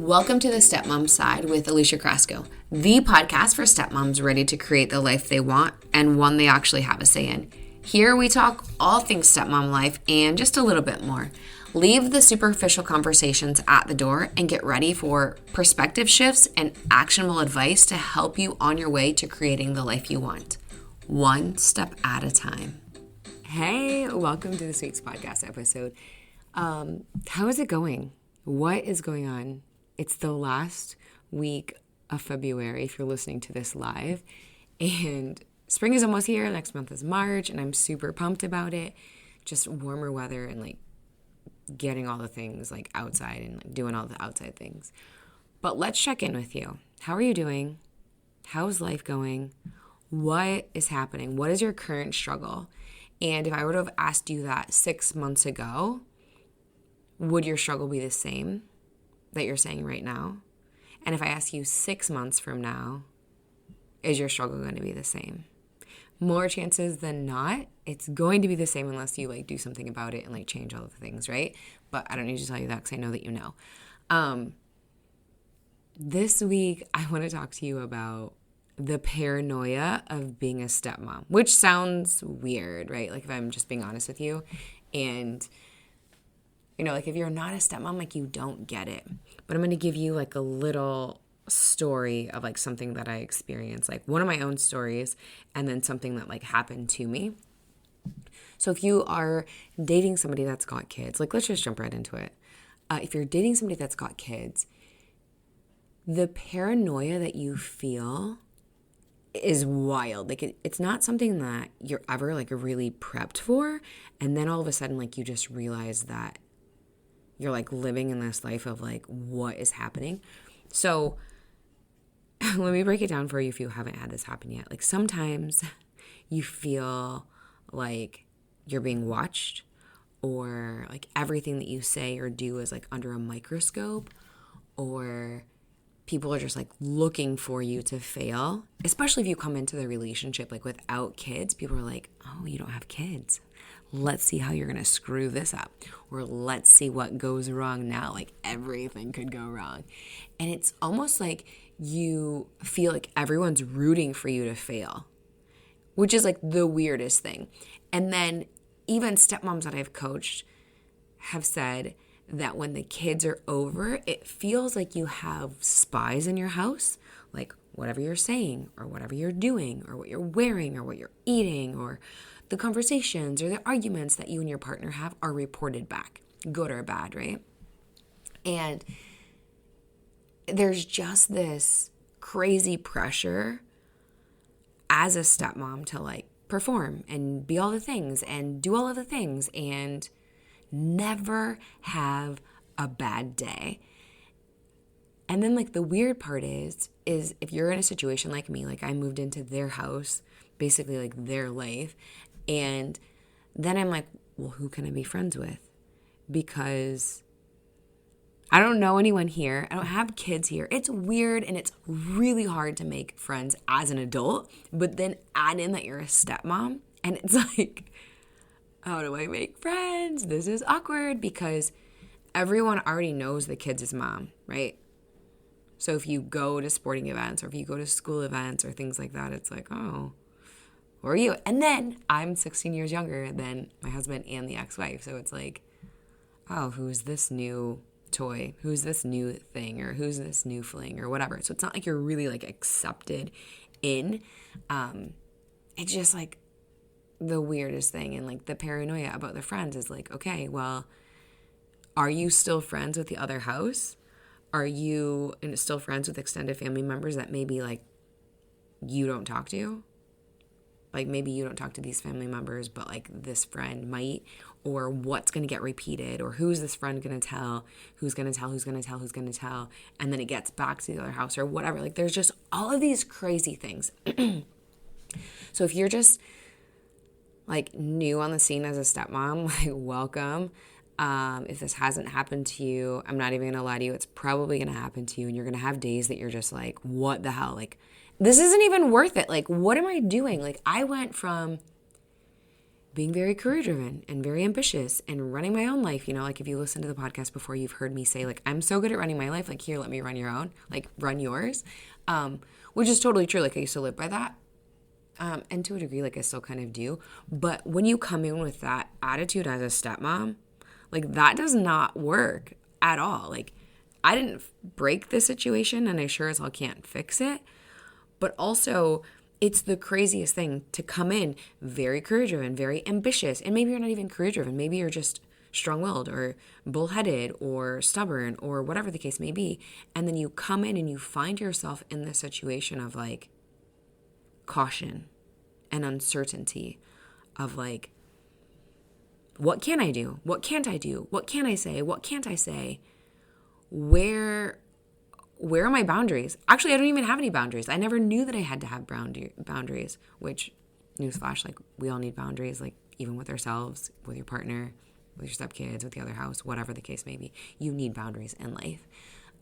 Welcome to the Stepmom Side with Alicia Crasco, the podcast for stepmoms ready to create the life they want and one they actually have a say in. Here we talk all things stepmom life and just a little bit more. Leave the superficial conversations at the door and get ready for perspective shifts and actionable advice to help you on your way to creating the life you want, one step at a time. Hey, welcome to this week's podcast episode. How is it going? What is going on? It's the last week of February if you're listening to this live, and spring is almost here. Next month is March, and I'm super pumped about it. Just warmer weather and like getting all the things like outside and like doing all the outside things. But let's check in with you. How are you doing? How's life going? What is happening? What is your current struggle? And if I would have asked you that 6 months ago, would your struggle be the same that you're saying right now? And if I ask you 6 months from now, is your struggle going to be the same? More chances than not, it's going to be the same unless you like do something about it and like change all of the things, right? But I don't need to tell you that because I know that you know. This week, I want to talk to you about the paranoia of being a stepmom, which sounds weird, right? Like if I'm just being honest with you. And you know, like if you're not a stepmom, like you don't get it. But I'm going to give you like a little story of like something that I experienced, like one of my own stories, and then something that like happened to me. So if you are dating somebody that's got kids, like let's just jump right into it. If you're dating somebody that's got kids, the paranoia that you feel is wild. Like it's not something that you're ever like really prepped for. And then all of a sudden, like you just realize that you're like living in this life of like, what is happening? So let me break it down for you if you haven't had this happen yet. Like sometimes you feel like you're being watched, or like everything that you say or do is like under a microscope, or people are just like looking for you to fail. Especially if you come into the relationship like without kids, people are like, oh, you don't have kids. Let's see how you're going to screw this up. Or let's see what goes wrong now. Like everything could go wrong. And it's almost like you feel like everyone's rooting for you to fail, which is like the weirdest thing. And then even stepmoms that I've coached have said that when the kids are over, it feels like you have spies in your house, like whatever you're saying or whatever you're doing or what you're wearing or what you're eating or the conversations or the arguments that you and your partner have are reported back, good or bad, right? And there's just this crazy pressure as a stepmom to like perform and be all the things and do all of the things and never have a bad day. And then like the weird part is if you're in a situation like me, like I moved into their house, basically like their life, and then I'm like, well, who can I be friends with? Because I don't know anyone here. I don't have kids here. It's weird and it's really hard to make friends as an adult, but then add in that you're a stepmom and it's like, how do I make friends? This is awkward because everyone already knows the kid's mom, right? So if you go to sporting events or if you go to school events or things like that, it's like, oh, who are you? And then I'm 16 years younger than my husband and the ex-wife. So it's like, oh, who's this new toy? Who's this new thing? Or who's this new fling or whatever? So it's not like you're really like accepted in. It's just like the weirdest thing. And like the paranoia about the friends is like, okay, well, are you still friends with the other house? Are you still friends with extended family members that maybe like you don't talk to? Like maybe you don't talk to these family members, but like this friend might, or what's going to get repeated, or who's this friend going to tell, who's going to tell, who's going to tell, who's going to tell, and then it gets back to the other house or whatever. Like there's just all of these crazy things. So if you're just like new on the scene as a stepmom, like welcome. If this hasn't happened to you, I'm not even going to lie to you. It's probably going to happen to you, and you're going to have days that you're just like, what the hell? Like, this isn't even worth it. Like, what am I doing? Like, I went from being very career driven and very ambitious and running my own life. Like if you listen to the podcast before, you've heard me say like, I'm so good at running my life. Like, here, let me run your own, like run yours, which is totally true. Like I used to live by that. And to a degree, like I still kind of do. But when you come in with that attitude as a stepmom, like that does not work at all. Like I didn't break the situation and I sure as hell can't fix it. But also, it's the craziest thing to come in very career-driven, very ambitious. And maybe you're not even career-driven. Maybe you're just strong-willed or bullheaded or stubborn or whatever the case may be. And then you come in and you find yourself in this situation of like caution and uncertainty of like, what can I do? What can't I do? What can I say? What can't I say? Where are my boundaries? Actually, I don't even have any boundaries. I never knew that I had to have boundaries, which, newsflash, like we all need boundaries, like even with ourselves, with your partner, with your stepkids, with the other house, whatever the case may be. You need boundaries in life.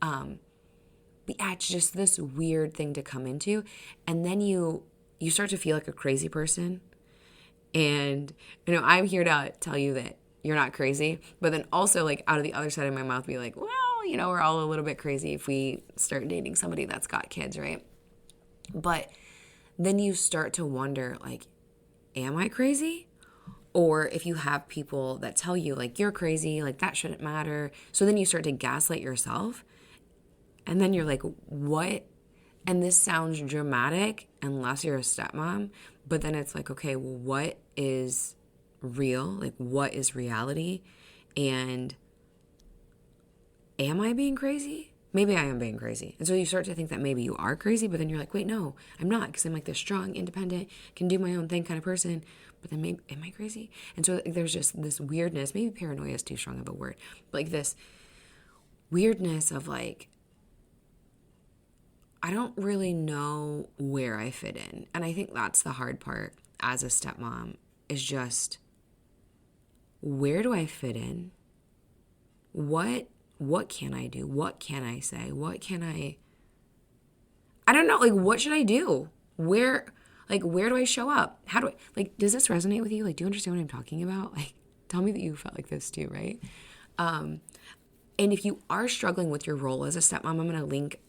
But yeah, it's just this weird thing to come into. And then you start to feel like a crazy person. And, I'm here to tell you that you're not crazy. But then also, like, out of the other side of my mouth, be like, well, we're all a little bit crazy if we start dating somebody that's got kids, right? But then you start to wonder, like, am I crazy? Or if you have people that tell you, like, you're crazy, like, that shouldn't matter. So then you start to gaslight yourself. And then you're like, what? And this sounds dramatic unless you're a stepmom. But then it's like, okay, well, what is real? Like, what is reality? And am I being crazy? Maybe I am being crazy. And so you start to think that maybe you are crazy, but then you're like, wait, no, I'm not, because I'm like this strong, independent, can do my own thing kind of person. But then maybe, am I crazy? And so there's just this weirdness. Maybe paranoia is too strong of a word. But like this weirdness of like, I don't really know where I fit in. And I think that's the hard part as a stepmom, is just, where do I fit in? What can I do? What can I say? I don't know, like, what should I do? Where do I show up? How do I, like, does this resonate with you? Like, do you understand what I'm talking about? Like, tell me that you felt like this too, right? And if you are struggling with your role as a stepmom, I'm going to link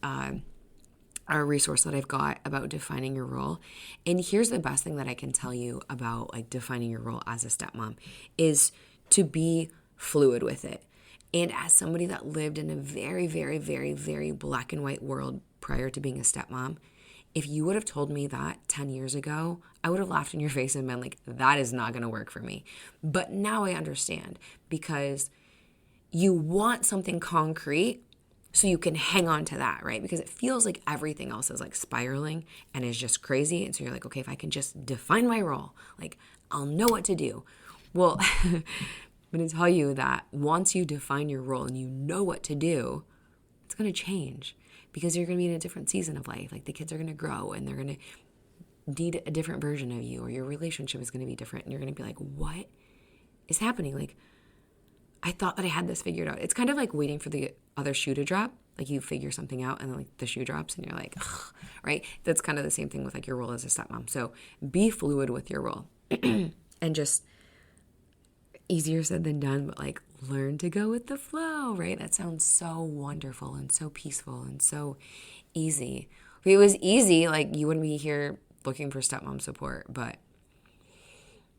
a resource that I've got about defining your role. And here's the best thing that I can tell you about like defining your role as a stepmom is to be fluid with it. And as somebody that lived in a very, very, very, very black and white world prior to being a stepmom, if you would have told me that 10 years ago, I would have laughed in your face and been like, that is not going to work for me. But now I understand, because you want something concrete so you can hang on to that, right? Because it feels like everything else is like spiraling and is just crazy. And so you're like, okay, if I can just define my role, like I'll know what to do. Well, I'm going to tell you that once you define your role and you know what to do, it's going to change, because you're going to be in a different season of life. Like the kids are going to grow and they're going to need a different version of you, or your relationship is going to be different. And you're going to be like, what is happening? Like, I thought that I had this figured out. It's kind of like waiting for the other shoe to drop. Like you figure something out and then like the shoe drops and you're like, ugh, right? That's kind of the same thing with like your role as a stepmom. So be fluid with your role and just, easier said than done, but like learn to go with the flow, right? That sounds so wonderful and so peaceful and so easy. If it was easy, like you wouldn't be here looking for stepmom support. But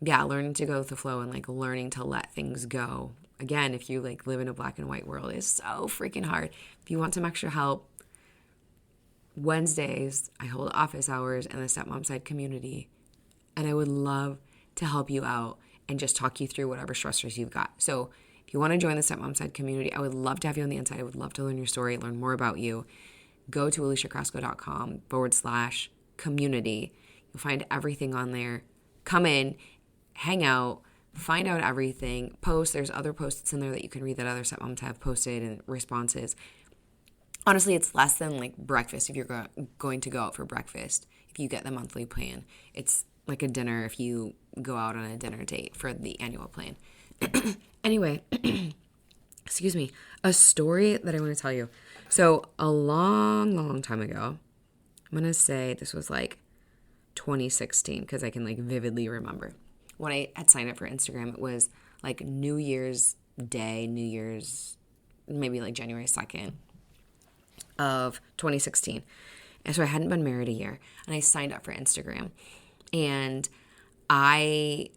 yeah, learning to go with the flow and like learning to let things go. Again, if you like live in a black and white world, is so freaking hard. If you want some extra help, Wednesdays, I hold office hours in the Stepmom Side community, and I would love to help you out and just talk you through whatever stressors you've got. So if you want to join the Stepmom Side community, I would love to have you on the inside. I would love to learn your story, learn more about you. Go to aliciacrasco.com/community. You'll find everything on there. Come in, hang out, find out everything, post. There's other posts in there that you can read that other stepmoms have posted and responses. Honestly, it's less than like breakfast if you're going to go out for breakfast. If you get the monthly plan, it's like a dinner if you go out on a dinner date for the annual plan. Anyway, excuse me, a story that I want to tell you. So a long, long time ago, I'm going to say this was like 2016 because I can like vividly remember. when I had signed up for Instagram, it was like New Year's Day, maybe like January 2nd of 2016. And so I hadn't been married a year, and I signed up for Instagram. And I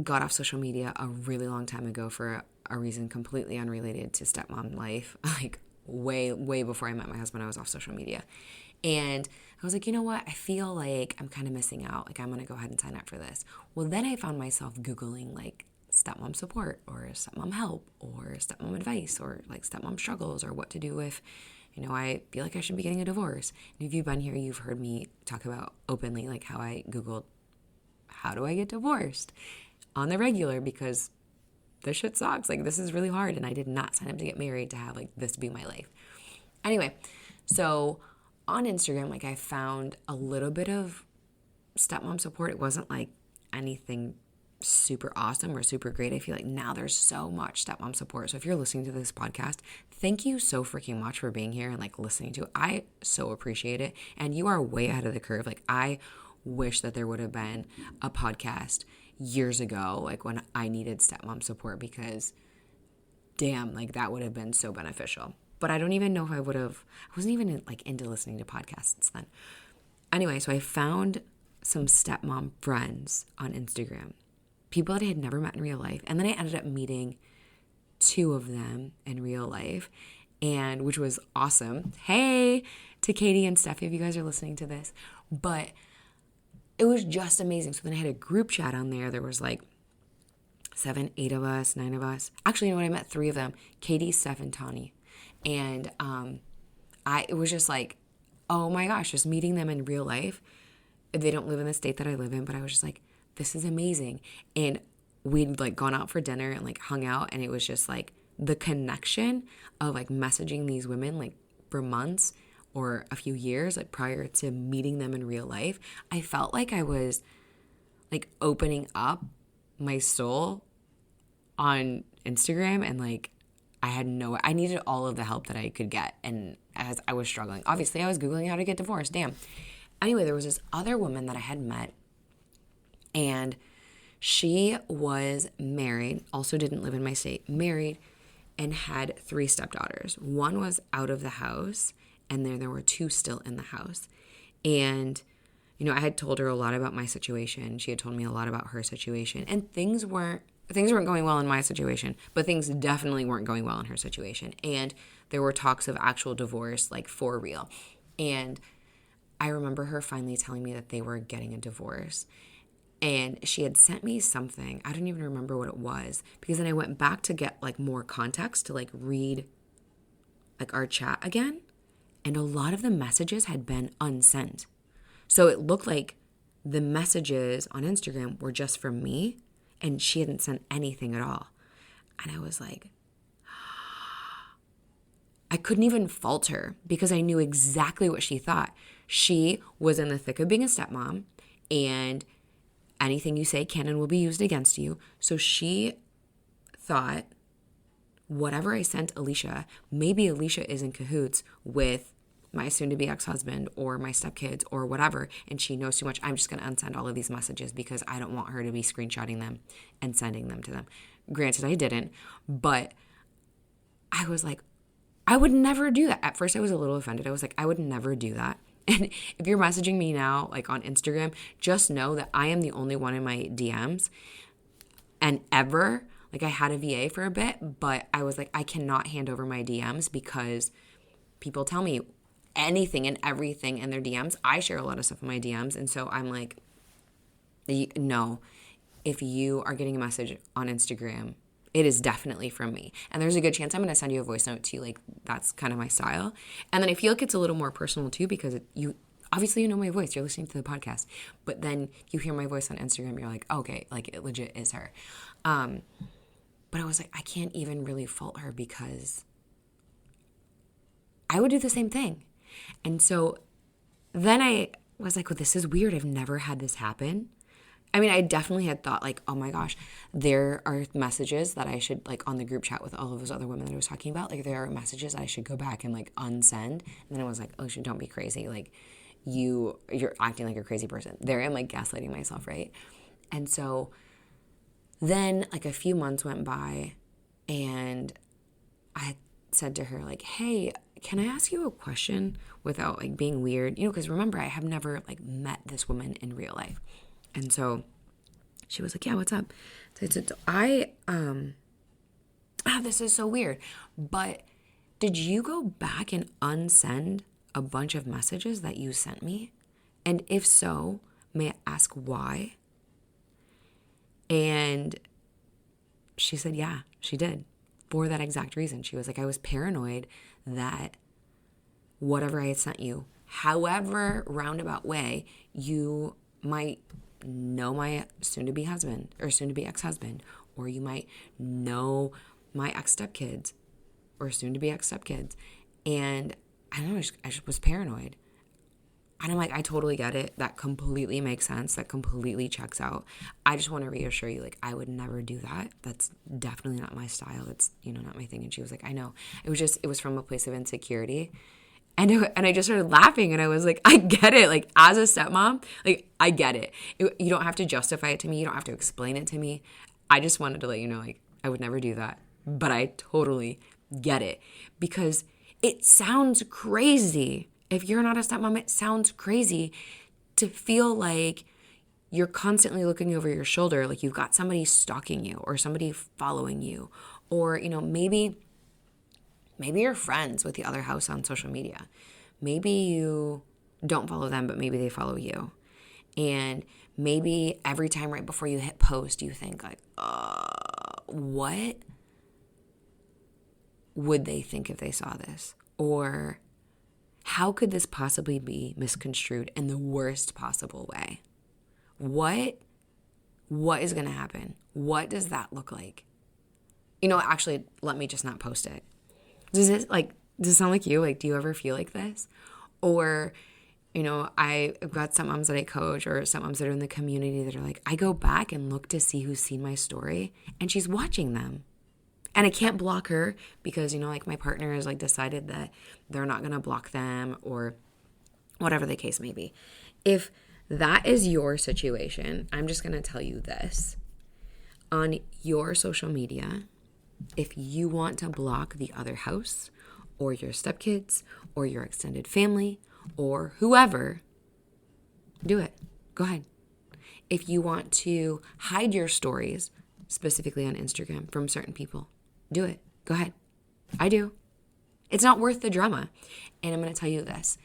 got off social media a really long time ago for a reason completely unrelated to stepmom life. Like way before I met my husband, I was off social media. And I was like, you know what? I feel like I'm kind of missing out. Like, I'm going to go ahead and sign up for this. Well, then I found myself Googling like stepmom support or stepmom help or stepmom advice or like stepmom struggles or what to do if, I feel like I should be getting a divorce. And if you've been here, you've heard me talk about openly like how I Googled, how do I get divorced on the regular, because this shit sucks. Like, this is really hard. And I did not sign up to get married to have like this be my life. Anyway, so on Instagram, like I found a little bit of stepmom support. It wasn't like anything super awesome or super great. I feel like now there's so much stepmom support. So if you're listening to this podcast, thank you so freaking much for being here and like listening to it. I so appreciate it. And you are way ahead of the curve. Like, I wish that there would have been a podcast years ago, like when I needed stepmom support, because damn, like that would have been so beneficial. But I don't even know if I wasn't even like into listening to podcasts then. Anyway, so I found some stepmom friends on Instagram, people that I had never met in real life. And then I ended up meeting 2 of them in real life, and which was awesome. Hey to Katie and Steph, if you guys are listening to this. But it was just amazing. So then I had a group chat on there. There was like 7, 8 of us, 9 of us. Actually, you know what? I met 3 of them, Katie, Steph, and Tani. And it was just like, oh my gosh, just meeting them in real life. They don't live in the state that I live in, but I was just like, this is amazing. And we'd like gone out for dinner and like hung out, and it was just like the connection of like messaging these women like for months or a few years, like prior to meeting them in real life. I felt like I was like opening up my soul on Instagram, and like I needed all of the help that I could get. And as I was struggling, obviously I was Googling how to get divorced. Damn. Anyway, there was this other woman that I had met, and she was married, also didn't live in my state, married, and had 3 stepdaughters. One was out of the house, and there were 2 still in the house. And, I had told her a lot about my situation. She had told me a lot about her situation. And things weren't going well in my situation, but things definitely weren't going well in her situation. And there were talks of actual divorce, like for real. And I remember her finally telling me that they were getting a divorce. And she had sent me something. I don't even remember what it was, because then I went back to get like more context to like read like our chat again. And a lot of the messages had been unsent. So it looked like the messages on Instagram were just from me, and she hadn't sent anything at all. And I was like, I couldn't even fault her, because I knew exactly what she thought. She was in the thick of being a stepmom, and anything you say can and will be used against you. So she thought whatever I sent Alicia, maybe Alicia is in cahoots with my soon-to-be ex-husband or my stepkids or whatever, and she knows too much. I'm just going to unsend all of these messages because I don't want her to be screenshotting them and sending them to them. Granted, I didn't, but I was like, I would never do that. At first, I was a little offended. I was like, I would never do that. And if you're messaging me now, like on Instagram, just know that I am the only one in my DMs. And ever, like I had a VA for a bit, but I was like, I cannot hand over my DMs because people tell me anything and everything in their DMs. I share a lot of stuff in my DMs. And so I'm like, no, if you are getting a message on Instagram, it is definitely from me. And there's a good chance I'm going to send you a voice note too. Like, that's kind of my style. And then I feel like it's a little more personal too, because obviously you know my voice. You're listening to the podcast. But then you hear my voice on Instagram. You're like, okay, like it legit is her. But I was like, I can't even really fault her because I would do the same thing. And so then I was like, well, this is weird. I've never had this happen. I mean, I definitely had thought like, oh my gosh, there are messages that I should, like on the group chat with all of those other women that I was talking about, like there are messages I should go back and like unsend. And then I was like, oh, don't be crazy. Like you're acting like a crazy person. There I'm like gaslighting myself, right? And so Then like a few months went by and I said to her like, hey, can I ask you a question without like being weird? Because remember, I have never like met this woman in real life. And so she was like, yeah, what's up? So I said, this is so weird, but did you go back and unsend a bunch of messages that you sent me? And if so, may I ask why? And she said, yeah, she did. For that exact reason. She was like, I was paranoid that whatever I had sent you, however roundabout way, you might know my soon-to-be husband or soon-to-be ex-husband, or you might know my ex-stepkids or soon-to-be ex-stepkids. And I don't know, I just was paranoid. And I'm like, I totally get it. That completely makes sense. That completely checks out. I just want to reassure you, like, I would never do that. That's definitely not my style. It's, not my thing. And she was like, I know. It was from a place of insecurity. And I just started laughing and I was like, I get it. Like, as a stepmom, like, I get it. You don't have to justify it to me. You don't have to explain it to me. I just wanted to let you know, like, I would never do that. But I totally get it because it sounds crazy. If you're not a stepmom, it sounds crazy to feel like you're constantly looking over your shoulder, like you've got somebody stalking you or somebody following you, or, maybe you're friends with the other house on social media. Maybe you don't follow them, but maybe they follow you. And maybe every time right before you hit post, you think like, what would they think if they saw this? Or how could this possibly be misconstrued in the worst possible way? What is going to happen? What does that look like? Actually, let me just not post it. Does it sound like you? Like, do you ever feel like this? Or, I've got some moms that I coach or some moms that are in the community that are like, I go back and look to see who's seen my story and she's watching them. And I can't block her because, like my partner has like decided that they're not going to block them or whatever the case may be. If that is your situation, I'm just going to tell you this. On your social media, if you want to block the other house or your stepkids or your extended family or whoever, do it. Go ahead. If you want to hide your stories, specifically on Instagram, from certain people, do it. Go ahead. I do. It's not worth the drama. And I'm going to tell you this.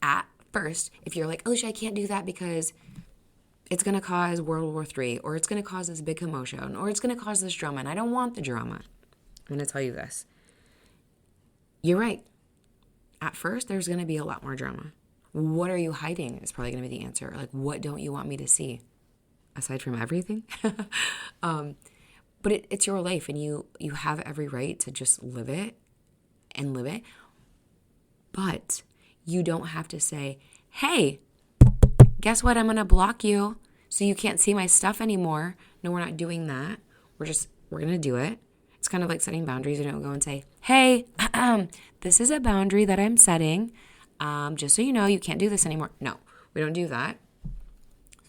At first, if you're like, Alicia, I can't do that because it's going to cause World War III, or it's going to cause this big commotion, or it's going to cause this drama, and I don't want the drama. I'm going to tell you this. You're right. At first, there's going to be a lot more drama. What are you hiding is probably going to be the answer. Like, what don't you want me to see? Aside from everything. But it's your life, and you have every right to just live it and live it. But you don't have to say, hey, guess what? I'm going to block you so you can't see my stuff anymore. No, we're not doing that. We're going to do it. It's kind of like setting boundaries. You don't go and say, hey, this is a boundary that I'm setting. Just so you know, you can't do this anymore. No, we don't do that.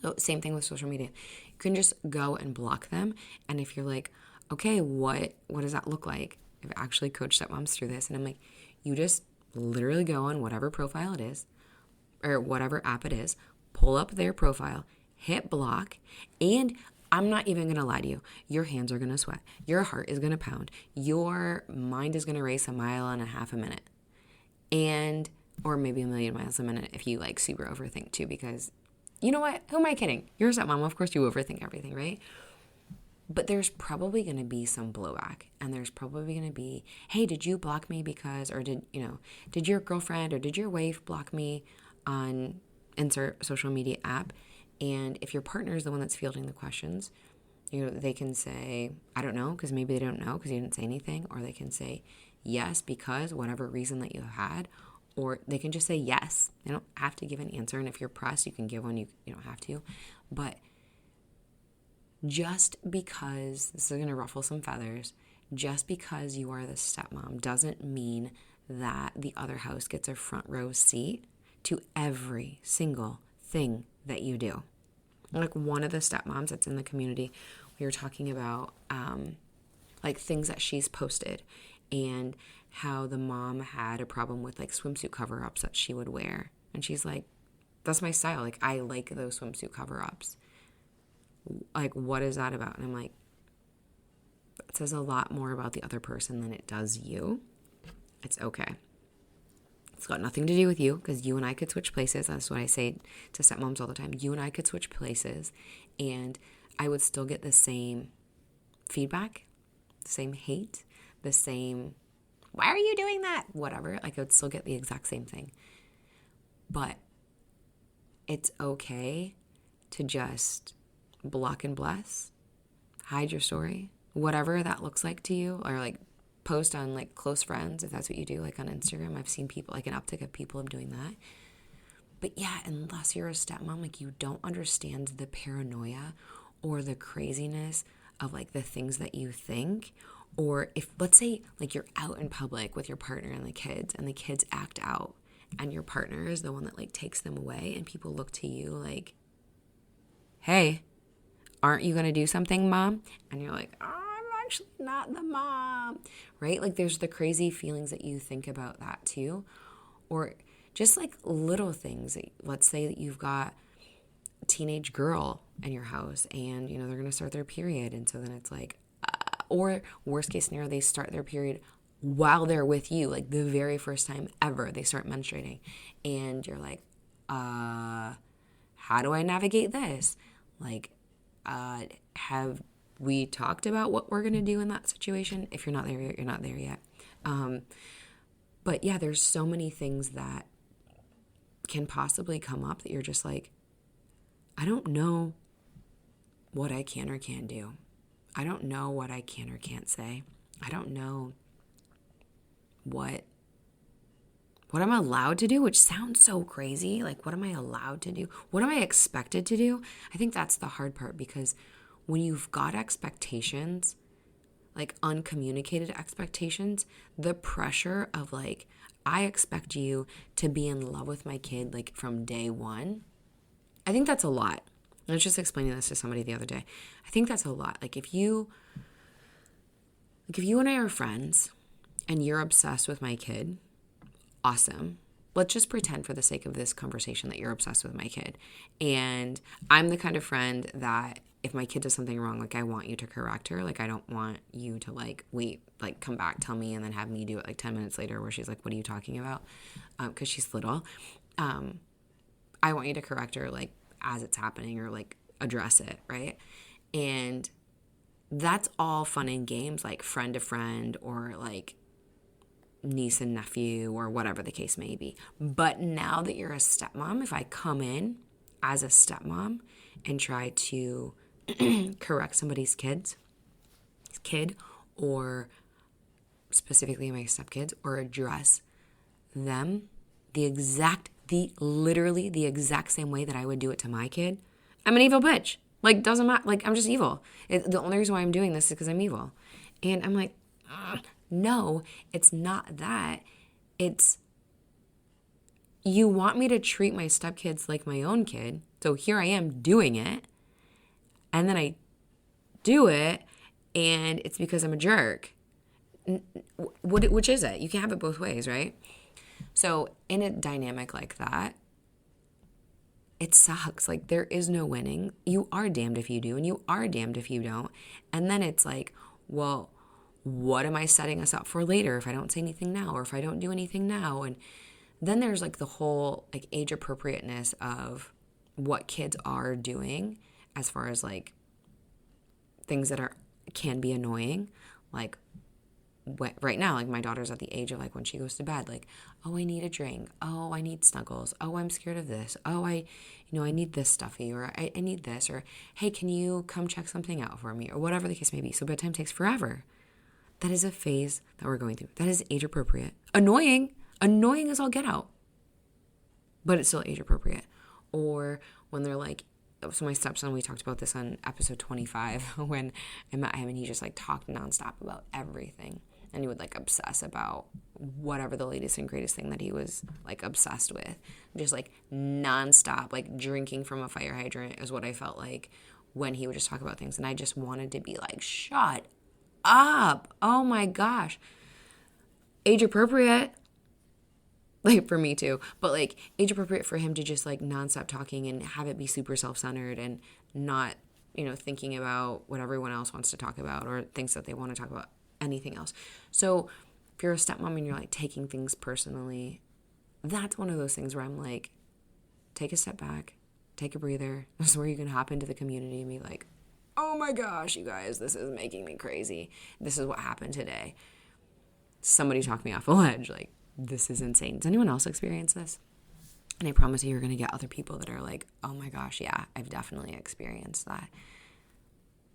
So same thing with social media. You can just go and block them. And if you're like, okay, what does that look like? I've actually coached stepmoms through this. And I'm like, you just literally go on whatever profile it is or whatever app it is, pull up their profile, hit block, and I'm not even going to lie to you. Your hands are going to sweat. Your heart is going to pound. Your mind is going to race 1.5 miles a minute. Or maybe 1,000,000 miles a minute if you like super overthink too, because you know what? Who am I kidding? You're a stepmom. Of course you overthink everything, right? But there's probably going to be some blowback. And there's probably going to be, hey, did you block me because, or did your girlfriend or did your wife block me on insert social media app? And if your partner is the one that's fielding the questions, they can say, I don't know, because maybe they don't know because you didn't say anything. Or they can say, yes, because whatever reason that you had. Or they can just say yes. They don't have to give an answer. And if you're pressed, you can give one. You don't have to. But just because, this is going to ruffle some feathers, just because you are the stepmom doesn't mean that the other house gets a front row seat to every single thing that you do. Like one of the stepmoms that's in the community, we were talking about like things that she's posted and how the mom had a problem with like swimsuit cover-ups that she would wear. And she's like, that's my style. Like, I like those swimsuit cover-ups. Like, what is that about? And I'm like, it says a lot more about the other person than it does you. It's okay. It's got nothing to do with you, because you and I could switch places. That's what I say to stepmoms all the time. You and I could switch places, and I would still get the same feedback, the same hate, the same, why are you doing that? Whatever. Like, I would still get the exact same thing. But it's okay to just block and bless, hide your story, whatever that looks like to you, or like post on like close friends if that's what you do, like on Instagram. I've seen people, like an uptick of people doing that. But yeah, unless you're a stepmom, like you don't understand the paranoia or the craziness of like the things that you think. Or if, let's say, like you're out in public with your partner and the kids act out, and your partner is the one that like takes them away, and people look to you like, hey, aren't you going to do something, mom? And you're like, oh, I'm actually not the mom, right? Like there's the crazy feelings that you think about that too. Or just like little things. Let's say that you've got a teenage girl in your house, and, you know, they're going to start their period. And so then it's like, or worst case scenario, they start their period while they're with you, like the very first time ever they start menstruating. And you're like, how do I navigate this? Like, have we talked about what we're going to do in that situation? If you're not there yet, you're not there yet. But yeah, there's so many things that can possibly come up that you're just like, I don't know what I can or can't do. I don't know what I can or can't say. I don't know what I'm allowed to do, which sounds so crazy. Like, what am I allowed to do? What am I expected to do? I think that's the hard part, because when you've got expectations, like uncommunicated expectations, the pressure of like, I expect you to be in love with my kid like from day one. I think that's a lot. I was just explaining this to somebody the other day. I think that's a lot. Like if you and I are friends and you're obsessed with my kid, awesome. Let's just pretend for the sake of this conversation that you're obsessed with my kid. And I'm the kind of friend that if my kid does something wrong, like I want you to correct her. Like I don't want you to like wait, like come back, tell me, and then have me do it like 10 minutes later where she's like, what are you talking about? Because she's little. I want you to correct her like as it's happening, or like address it, right? And that's all fun and games, like friend to friend, or like niece and nephew, or whatever the case may be. But now that you're a stepmom, if I come in as a stepmom and try to correct somebody's kid, or specifically my stepkids, or address them literally the exact same way that I would do it to my kid, I'm an evil bitch. Like, doesn't matter. Like, I'm just evil. The only reason why I'm doing this is because I'm evil. And I'm like, no, it's not that. It's, you want me to treat my stepkids like my own kid. So here I am doing it. And then I do it, and it's because I'm a jerk. Which is it? You can't have it both ways, right? So in a dynamic like that, it sucks. Like, there is no winning. You are damned if you do, and you are damned if you don't. And then it's like, well, what am I setting us up for later if I don't say anything now, or if I don't do anything now? And then there's like the whole like age appropriateness of what kids are doing as far as like things that can be annoying. Like right now, like my daughter's at the age of like when she goes to bed, like, oh, I need a drink. Oh, I need snuggles. Oh, I'm scared of this. Oh, I need this stuffy, or I need this, or hey, can you come check something out for me, or whatever the case may be. So bedtime takes forever. That is a phase that we're going through. That is age appropriate. Annoying as all get out, but it's still age appropriate. Or when they're like, so my stepson, we talked about this on episode 25 when I met him, and he just like talked nonstop about everything. And he would like obsess about whatever the latest and greatest thing that he was like obsessed with. Just like nonstop, like drinking from a fire hydrant is what I felt like when he would just talk about things. And I just wanted to be like, shut up. Oh my gosh. Age appropriate. Like for me too. But like age appropriate for him to just like nonstop talking and have it be super self-centered and not, thinking about what everyone else wants to talk about or things that they want to talk about, anything else. So if you're a stepmom and you're like taking things personally, that's one of those things where I'm like, take a step back, take a breather. This is where you can hop into the community and be like, oh my gosh, you guys, this is making me crazy. This is what happened today. Somebody talked me off a ledge. Like, this is insane. Does anyone else experience this? And I promise you're going to get other people that are like, oh my gosh, yeah, I've definitely experienced that.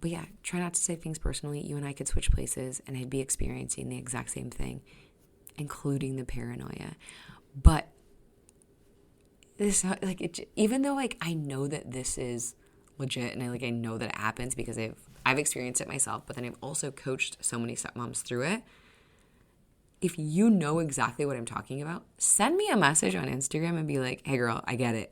But yeah, try not to take things personally. You and I could switch places and I'd be experiencing the exact same thing, including the paranoia. But this, even though I know that this is legit and I know that it happens because I've experienced it myself, but then I've also coached so many stepmoms through it. If you know exactly what I'm talking about, send me a message on Instagram and be like, hey girl, I get it.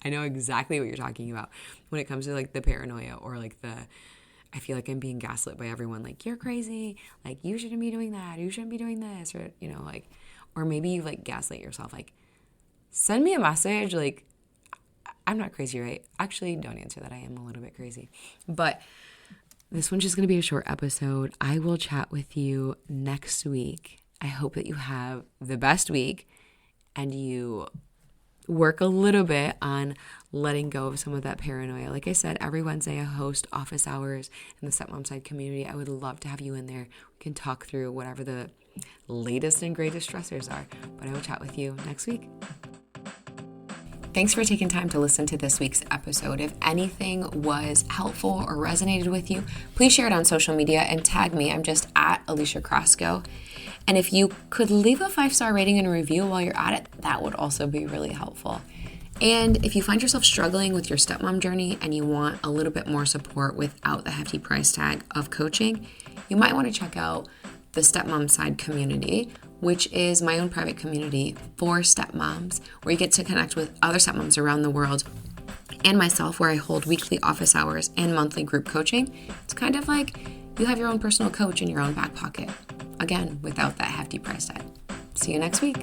I know exactly what you're talking about when it comes to the paranoia or I feel like I'm being gaslit by everyone. Like, you're crazy. Like, you shouldn't be doing that. You shouldn't be doing this. Or, or maybe you gaslight yourself. Send me a message. I'm not crazy, right? Actually, don't answer that. I am a little bit crazy. But this one's just going to be a short episode. I will chat with you next week. I hope that you have the best week and you work a little bit on letting go of some of that paranoia. Like I said, every Wednesday I host office hours in the Stepmom Side community. I would love to have you in there. We can talk through whatever the latest and greatest stressors are. But I will chat with you next week. Thanks for taking time to listen to this week's episode. If anything was helpful or resonated with you, please share it on social media and tag me. I'm just at Alicia Crasco. And if you could leave a 5-star rating and a review while you're at it, that would also be really helpful. And if you find yourself struggling with your stepmom journey and you want a little bit more support without the hefty price tag of coaching, you might want to check out the Stepmom Side community, which is my own private community for stepmoms, where you get to connect with other stepmoms around the world and myself, where I hold weekly office hours and monthly group coaching. It's kind of like you have your own personal coach in your own back pocket. Again, without that hefty price tag. See you next week.